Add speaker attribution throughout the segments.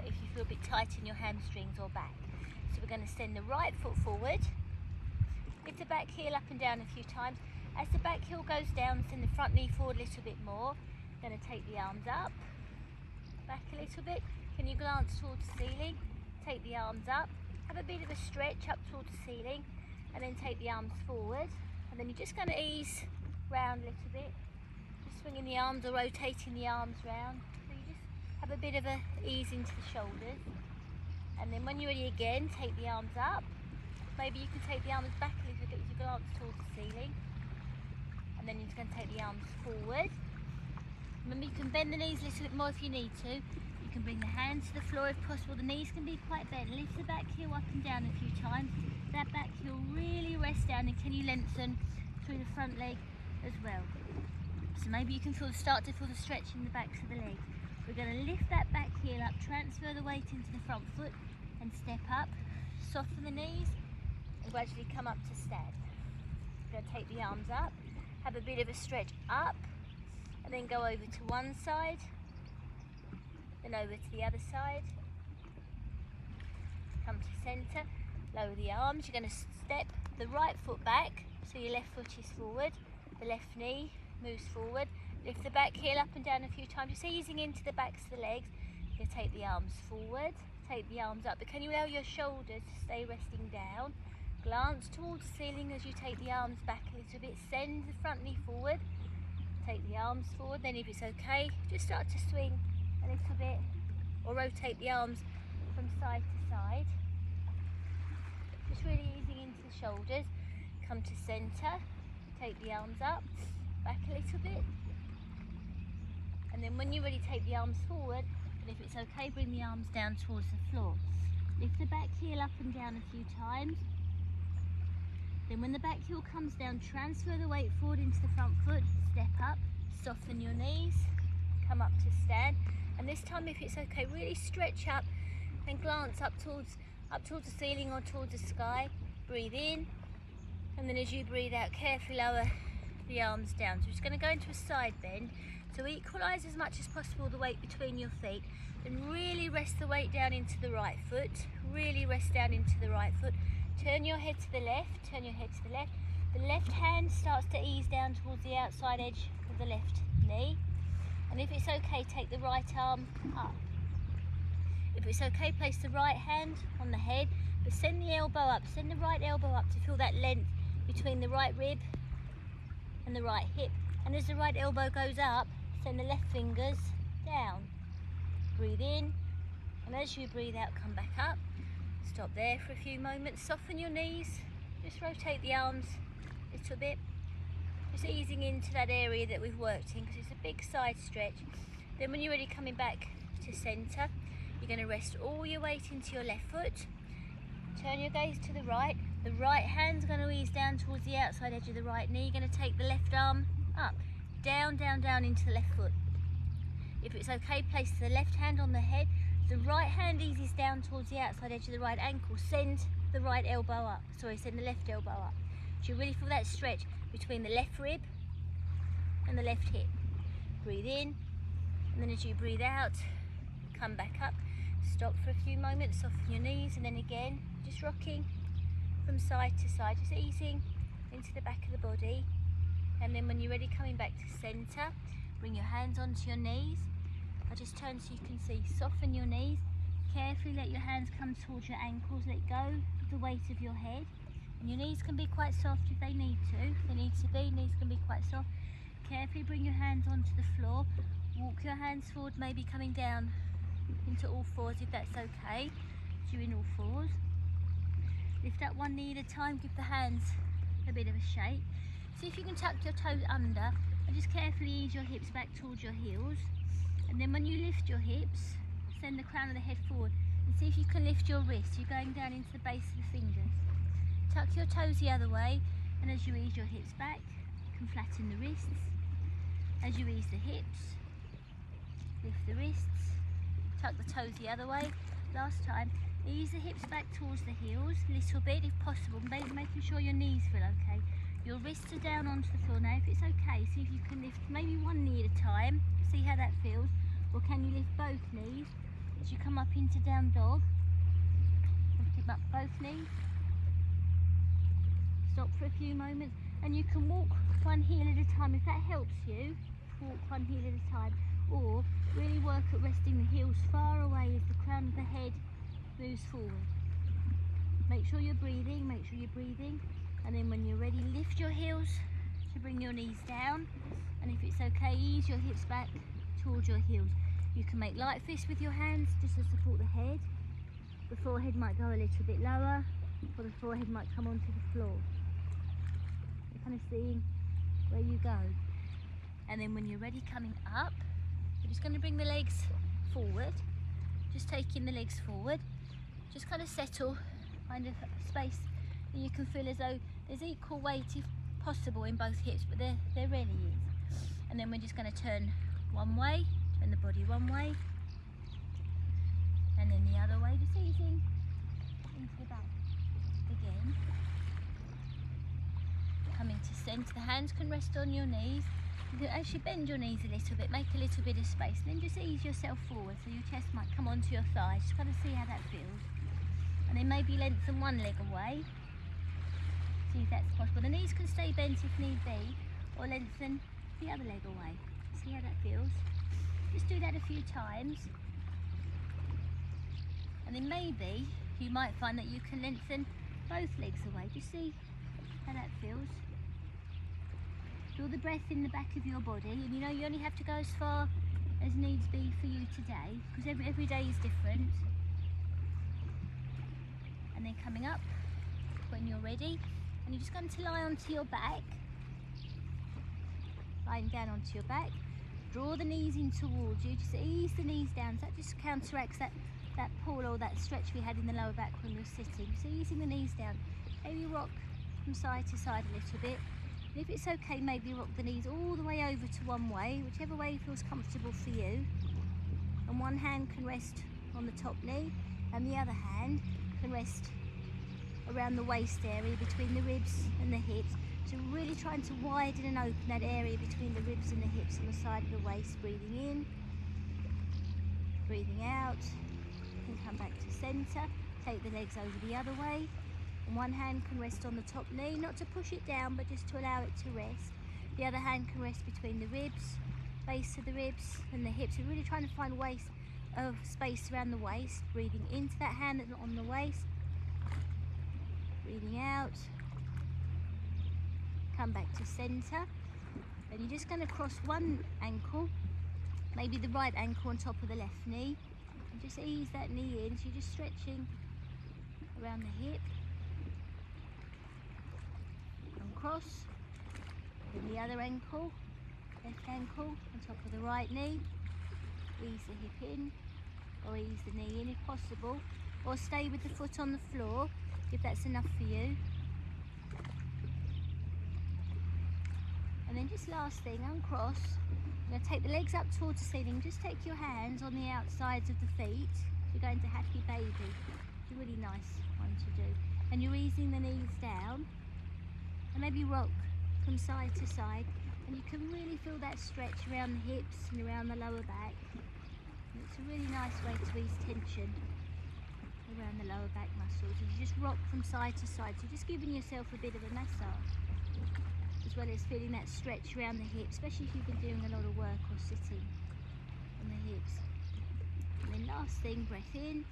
Speaker 1: if you feel a bit tight in your hamstrings or back. So we're going to send the right foot forward, lift the back heel up and down a few times. As the back heel goes down, send the front knee forward a little bit more. Going to take the arms up, back a little bit. Can you glance towards the ceiling? Take the arms up, have a bit of a stretch up towards the ceiling, and then take the arms forward. And then you're just going to ease round a little bit, just swinging the arms or rotating the arms round. So you just have a bit of a ease into the shoulders. And then when you're ready again, take the arms up. Maybe you can take the arms back a little bit as you glance towards the ceiling. And then you're just going to take the arms forward. Remember, you can bend the knees a little bit more if you need to. You can bring the hands to the floor if possible. The knees can be quite bent. Lift the back heel up and down a few times. That back heel really rest down, and can you lengthen through the front leg as well. So maybe you can start to feel the stretch in the backs of the legs. We're going to lift that back heel up, transfer the weight into the front foot and step up. Soften the knees and gradually come up to stand. We're going to take the arms up, have a bit of a stretch up, and then go over to one side, then over to the other side. Come to centre, lower the arms. You're going to step the right foot back, so your left foot is forward, the left knee moves forward. Lift the back heel up and down a few times, just easing into the backs of the legs. You take the arms forward, take the arms up, but can you allow your shoulders to stay resting down? Glance towards the ceiling as you take the arms back a little bit. Send the front knee forward, take the arms forward. Then if it's okay, just start to swing a little bit or rotate the arms from side to side. Just really easing into the shoulders. Come to centre, take the arms up, back a little bit. And then when you're ready, take the arms forward, and if it's okay, bring the arms down towards the floor. Lift the back heel up and down a few times. Then when the back heel comes down, transfer the weight forward into the front foot, step up, soften your knees, come up to stand. And this time, if it's okay, really stretch up and glance up towards the ceiling or towards the sky. Breathe in, and then as you breathe out, carefully lower the arms down. So we're just going to go into a side bend. So equalise as much as possible the weight between your feet, and really rest the weight down into the right foot. Really rest down into the right foot. Turn your head to the left, turn your head to the left. The left hand starts to ease down towards the outside edge of the left knee. And if it's okay, take the right arm up. If it's okay, place the right hand on the head, but send the elbow up, send the right elbow up to feel that length between the right rib and the right hip. And as the right elbow goes up, send the left fingers down. Breathe in, and as you breathe out, come back up. Stop there for a few moments. Soften your knees. Just rotate the arms a little bit. Just easing into that area that we've worked in, because it's a big side stretch. Then when you're ready, coming back to centre, you're going to rest all your weight into your left foot. Turn your gaze to the right. The right hand's going to ease down towards the outside edge of the right knee. You're going to take the left arm up. Down, down, down into the left foot. If it's okay, place the left hand on the head. The right hand eases down towards the outside edge of the right ankle. Send the right elbow up. Send the left elbow up. So you really feel that stretch between the left rib and the left hip. Breathe in, and then as you breathe out, come back up. Stop for a few moments, soften your knees, and then again, just rocking from side to side, just easing into the back of the body. And then when you're ready, coming back to centre, bring your hands onto your knees. I'll just turn so you can see. Soften your knees. Carefully let your hands come towards your ankles. Let go of the weight of your head. And your knees can be quite soft if they need to. If they need to be, knees can be quite soft. Carefully bring your hands onto the floor. Walk your hands forward, maybe coming down into all fours if that's okay. So you're in all fours. Lift up one knee at a time. Give the hands a bit of a shake. See if you can tuck your toes under and just carefully ease your hips back towards your heels. And then when you lift your hips, send the crown of the head forward and see if you can lift your wrists. You're going down into the base of the fingers. Tuck your toes the other way, and as you ease your hips back, you can flatten the wrists. As you ease the hips, lift the wrists, tuck the toes the other way. Last time, ease the hips back towards the heels a little bit if possible, making sure your knees feel okay. Your wrists are down onto the floor. Now if it's okay, see if you can lift maybe one knee at a time, see how that feels, or can you lift both knees As you come up into down dog, lift up both knees. Stop for a few moments, and you can walk one heel at a time if that helps you. Walk one heel at a time, or really work at resting the heels far away as the crown of the head moves forward. Make sure you're breathing, and then when you're ready, lift your heels to bring your knees down, and if it's okay, ease your hips back towards your heels. You can make light fists with your hands just to support the head. The forehead might go a little bit lower, or the forehead might come onto the floor. You're kind of seeing where you go. And then when you're ready, coming up, you're just going to bring the legs forward, just taking the legs forward, just kind of settle, find a space that you can feel as though there's equal weight if possible in both hips, but there really is. And then we're just going to turn one way, turn the body one way, and then the other way, just easing into the back again. Coming to centre, the hands can rest on your knees. You can actually bend your knees a little bit, make a little bit of space, and then just ease yourself forward so your chest might come onto your thighs. Just kind of see how that feels. And then maybe lengthen one leg away. See if that's possible. The knees can stay bent if need be, or lengthen the other leg away. See how that feels. Just do that a few times. And then maybe you might find that you can lengthen both legs away. Just see how that feels. Feel the breath in the back of your body, and you know you only have to go as far as needs be for you today, because every day is different. And then coming up when you're ready, and you're just going to lie onto your back, lying down onto your back. Draw the knees in towards you, just ease the knees down, so that just counteracts that pull or that stretch we had in the lower back when we were sitting. So easing the knees down, maybe rock from side to side a little bit. And if it's okay, maybe rock the knees all the way over to one way, whichever way feels comfortable for you. And one hand can rest on the top knee, and the other hand can rest around the waist area between the ribs and the hips. So really trying to widen and open that area between the ribs and the hips on the side of the waist. Breathing in, breathing out, and come back to centre. Take the legs over the other way. And one hand can rest on the top knee, not to push it down, but just to allow it to rest. The other hand can rest between the ribs, base of the ribs and the hips. We're really trying to find space around the waist. Breathing into that hand that's not on the waist. Breathing out. Come back to centre. Then you're just going to cross one ankle, maybe the right ankle on top of the left knee. And just ease that knee in, so you're just stretching around the hip. Cross, then the other ankle, left ankle on top of the right knee. Ease the hip in, or ease the knee in if possible, or stay with the foot on the floor if that's enough for you. And then just last thing, uncross. You're going to take the legs up towards the ceiling. Just take your hands on the outsides of the feet. You're going to happy baby. It's a really nice one to do. And you're easing the knees down. And maybe rock from side to side, and you can really feel that stretch around the hips and around the lower back. And it's a really nice way to ease tension around the lower back muscles. And you just rock from side to side, so just giving yourself a bit of a massage, as well as feeling that stretch around the hips, especially if you've been doing a lot of work or sitting on the hips. And then last thing, breath in.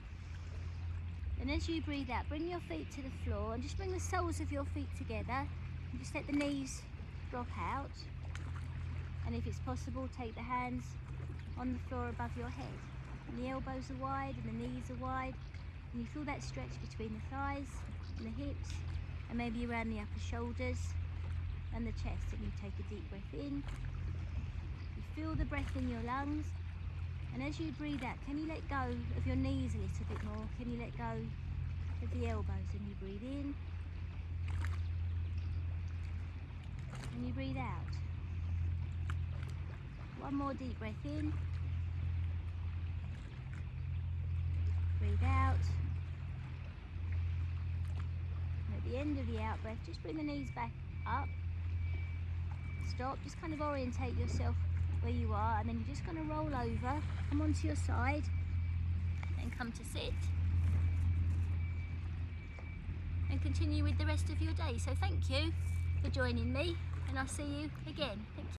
Speaker 1: And as you breathe out, bring your feet to the floor and just bring the soles of your feet together. And just let the knees drop out. And if it's possible, take the hands on the floor above your head. And the elbows are wide and the knees are wide. And you feel that stretch between the thighs and the hips, and maybe around the upper shoulders and the chest. And you take a deep breath in. You feel the breath in your lungs. And as you breathe out, can you let go of your knees a little bit more? Can you let go of the elbows? And you breathe in. And you breathe out. One more deep breath in. Breathe out. And at the end of the out breath, just bring the knees back up. Stop, just kind of orientate yourself where you are, and then you're just going to roll over, come onto your side, come to sit and continue with the rest of your day. So thank you for joining me, and I'll see you again. Thank you.